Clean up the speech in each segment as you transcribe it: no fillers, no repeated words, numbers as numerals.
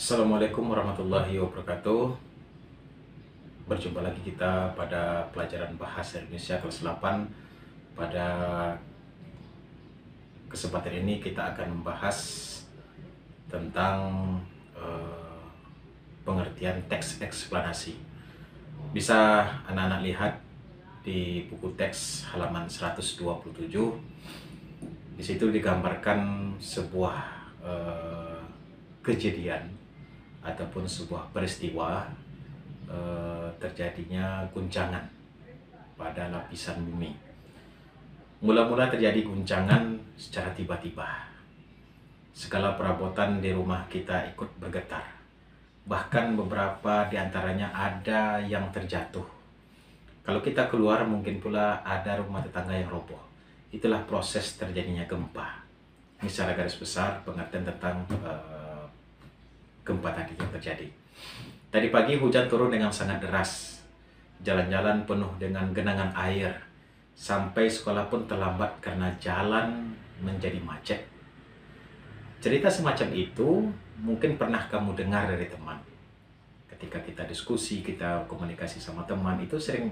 Assalamualaikum warahmatullahi wabarakatuh. Berjumpa lagi kita pada pelajaran Bahasa Indonesia kelas 8. Pada kesempatan ini kita akan membahas tentang eh, pengertian teks eksplanasi. Bisa anak-anak lihat di buku teks halaman 127. Di situ digambarkan sebuah kejadian ataupun sebuah peristiwa terjadinya guncangan pada lapisan bumi. Mula-mula terjadi guncangan secara tiba-tiba. Segala perabotan di rumah kita ikut bergetar. Bahkan beberapa diantaranya ada yang terjatuh. Kalau kita keluar mungkin pula ada rumah tetangga yang roboh. Itulah proses terjadinya gempa. Ini secara garis besar pengertian tentang gempa tadi yang terjadi. Tadi pagi hujan turun dengan sangat deras. Jalan-jalan penuh dengan genangan air. Sampai sekolah pun terlambat karena jalan menjadi macet. Cerita semacam itu mungkin pernah kamu dengar dari teman. Ketika kita diskusi, kita komunikasi sama teman, itu sering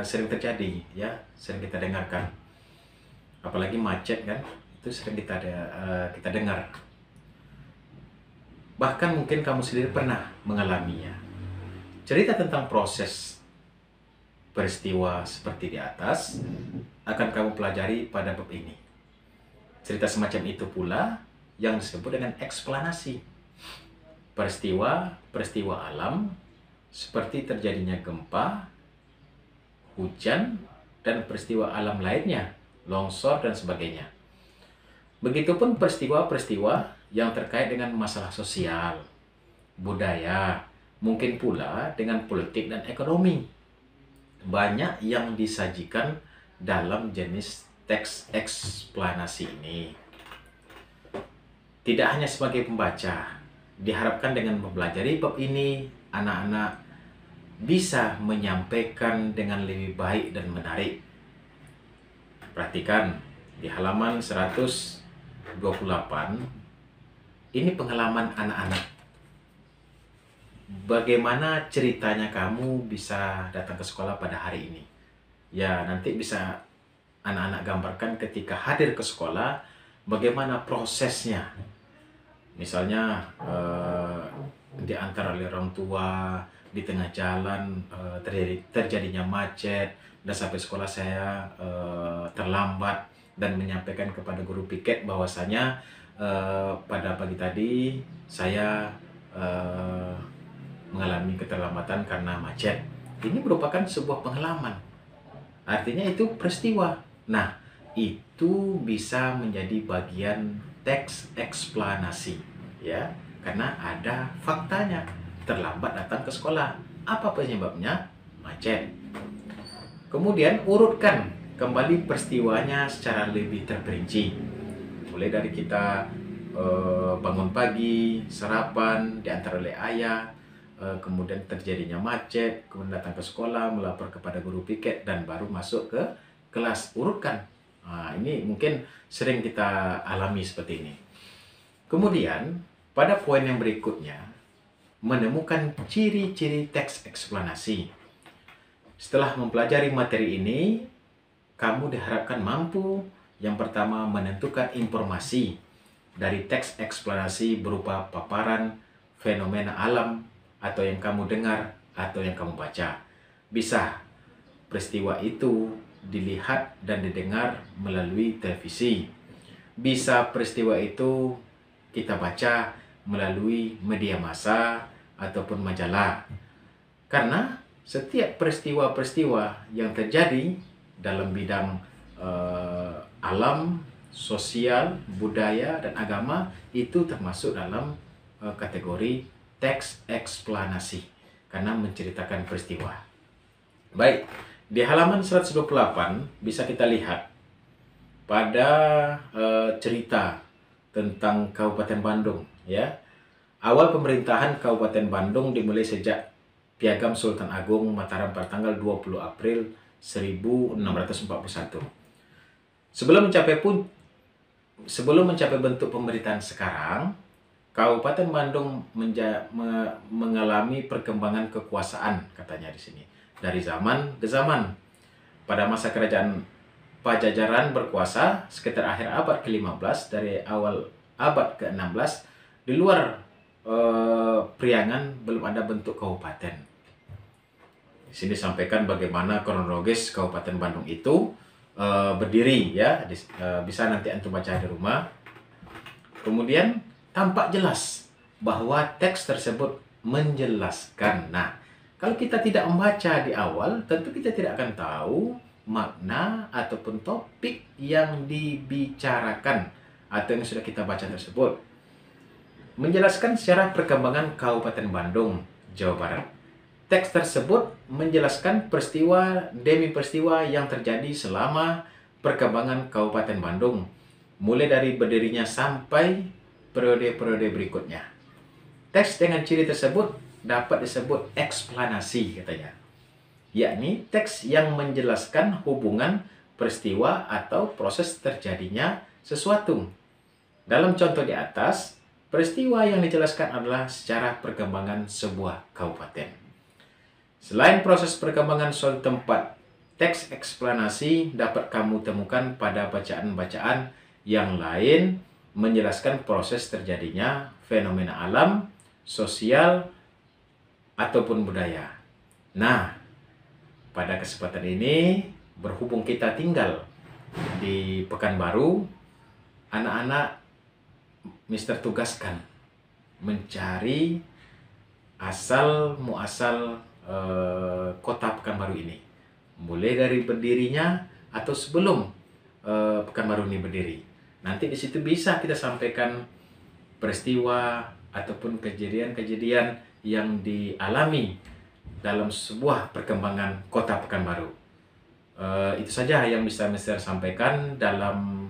sering terjadi, ya, sering kita dengarkan. Apalagi macet kan, itu sering kita dengar. Bahkan mungkin kamu sendiri pernah mengalaminya. Cerita tentang proses peristiwa seperti di atas akan kamu pelajari pada bab ini. Cerita semacam itu pula yang disebut dengan eksplanasi. Peristiwa alam seperti terjadinya gempa, hujan, dan peristiwa alam lainnya, longsor dan sebagainya. Begitupun peristiwa-peristiwa yang terkait dengan masalah sosial, budaya, mungkin pula dengan politik dan ekonomi. Banyak yang disajikan dalam jenis teks eksplanasi ini. Tidak hanya sebagai pembaca, diharapkan dengan mempelajari bab ini, anak-anak bisa menyampaikan dengan lebih baik dan menarik. Perhatikan di halaman 128, ini pengalaman anak-anak. Bagaimana ceritanya kamu bisa datang ke sekolah pada hari ini? Ya, nanti bisa anak-anak gambarkan ketika hadir ke sekolah, bagaimana prosesnya. Misalnya diantar oleh orang tua, di tengah jalan terjadinya macet, dan sampai sekolah saya terlambat dan menyampaikan kepada guru piket bahwasanya pada pagi tadi saya mengalami keterlambatan karena macet. Ini merupakan sebuah pengalaman. Artinya itu peristiwa. Nah, itu bisa menjadi bagian teks eksplanasi, ya, karena ada faktanya. Terlambat datang ke sekolah. Apa penyebabnya? Macet. Kemudian urutkan kembali peristiwanya secara lebih terperinci. Mulai dari kita bangun pagi, sarapan, diantar oleh ayah, kemudian terjadinya macet, kemudian datang ke sekolah, melapor kepada guru piket, dan baru masuk ke kelas. Urutkan. Nah, ini mungkin sering kita alami seperti ini. Kemudian, pada poin yang berikutnya, menemukan ciri-ciri teks eksplanasi. Setelah mempelajari materi ini, kamu diharapkan mampu yang pertama menentukan informasi dari teks eksplanasi berupa paparan fenomena alam atau yang kamu dengar atau yang kamu baca. Bisa peristiwa itu dilihat dan didengar melalui televisi. Bisa peristiwa itu kita baca melalui media massa ataupun majalah. Karena setiap peristiwa-peristiwa yang terjadi dalam bidang alam, sosial, budaya, dan agama itu termasuk dalam kategori teks eksplanasi karena menceritakan peristiwa. Baik, di halaman 128 bisa kita lihat pada cerita tentang Kabupaten Bandung, ya. Awal pemerintahan Kabupaten Bandung dimulai sejak Piagam Sultan Agung Mataram pada tanggal 20 April 1641. Sebelum mencapai bentuk pemerintahan sekarang, Kabupaten Bandung mengalami perkembangan kekuasaan, katanya di sini, dari zaman ke zaman. Pada masa kerajaan Pajajaran berkuasa sekitar akhir abad ke-15 dari awal abad ke-16, di luar Priangan belum ada bentuk kabupaten. Di sini disampaikan bagaimana kronologis Kabupaten Bandung itu berdiri, ya. Bisa nanti antum baca di rumah. Kemudian tampak jelas bahwa teks tersebut menjelaskan. Nah, kalau kita tidak membaca di awal, tentu kita tidak akan tahu makna ataupun topik yang dibicarakan atau yang sudah kita baca tersebut. Menjelaskan secara perkembangan Kabupaten Bandung, Jawa Barat. Teks tersebut menjelaskan peristiwa demi peristiwa yang terjadi selama perkembangan Kabupaten Bandung, mulai dari berdirinya sampai periode-periode berikutnya. Teks dengan ciri tersebut dapat disebut eksplanasi, katanya, yakni teks yang menjelaskan hubungan peristiwa atau proses terjadinya sesuatu. Dalam contoh di atas, peristiwa yang dijelaskan adalah secara perkembangan sebuah kabupaten. Selain proses perkembangan suatu tempat, teks eksplanasi dapat kamu temukan pada bacaan-bacaan yang lain menjelaskan proses terjadinya fenomena alam, sosial, ataupun budaya. Nah, pada kesempatan ini, berhubung kita tinggal di Pekanbaru, anak-anak Mister tugaskan mencari asal muasal kota Pekanbaru ini, mulai dari berdirinya atau sebelum Pekanbaru ini berdiri. Nanti di situ bisa kita sampaikan peristiwa ataupun kejadian-kejadian yang dialami dalam sebuah perkembangan kota Pekanbaru. Itu saja yang bisa Mister sampaikan dalam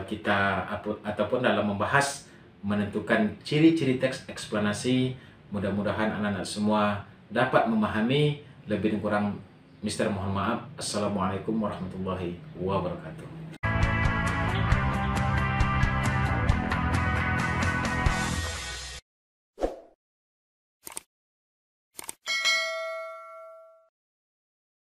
kita ataupun dalam membahas menentukan ciri-ciri teks eksplanasi. Mudah-mudahan anak-anak semua dapat memahami. Lebih dan kurang Mister mohon maaf. Assalamualaikum warahmatullahi wabarakatuh.